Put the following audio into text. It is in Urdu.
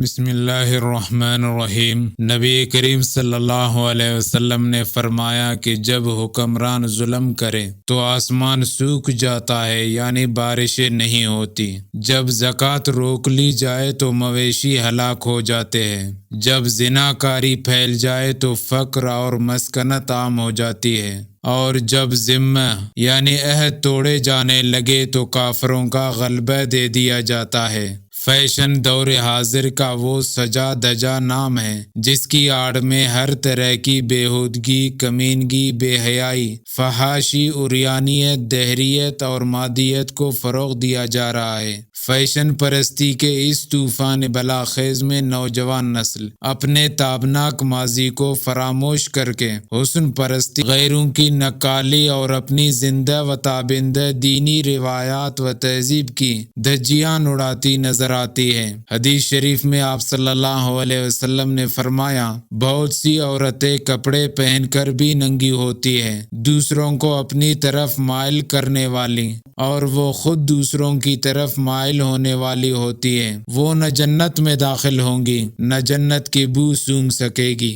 بسم اللہ الرحمن الرحیم۔ نبی کریم صلی اللہ علیہ وسلم نے فرمایا کہ جب حکمران ظلم کرے تو آسمان سوکھ جاتا ہے، یعنی بارشیں نہیں ہوتی۔ جب زکوٰۃ روک لی جائے تو مویشی ہلاک ہو جاتے ہیں۔ جب زناکاری پھیل جائے تو فقر اور مسکنت عام ہو جاتی ہے، اور جب ذمہ یعنی عہد توڑے جانے لگے تو کافروں کا غلبہ دے دیا جاتا ہے۔ فیشن دور حاضر کا وہ سجا دجا نام ہے جس کی آڑ میں ہر طرح کی بےہودگی، کمینگی، بے حیائی، فحاشی، عریانیت، دہریت اور مادیت کو فروغ دیا جا رہا ہے۔ فیشن پرستی کے اس طوفان بلاخیز میں نوجوان نسل اپنے تابناک ماضی کو فراموش کر کے حسن پرستی، غیروں کی نکالی اور اپنی زندہ و تابندہ دینی روایات و تہذیب کی دھجیاں اڑاتی نظر آتی ہے۔ حدیث شریف میں آپ صلی اللہ علیہ وسلم نے فرمایا، بہت سی عورتیں کپڑے پہن کر بھی ننگی ہوتی ہیں، دوسروں کو اپنی طرف مائل کرنے والی، اور وہ خود دوسروں کی طرف مائل ہونے والی ہوتی ہیں۔ وہ نہ جنت میں داخل ہوں گی، نہ جنت کی بو سونگھ سکے گی۔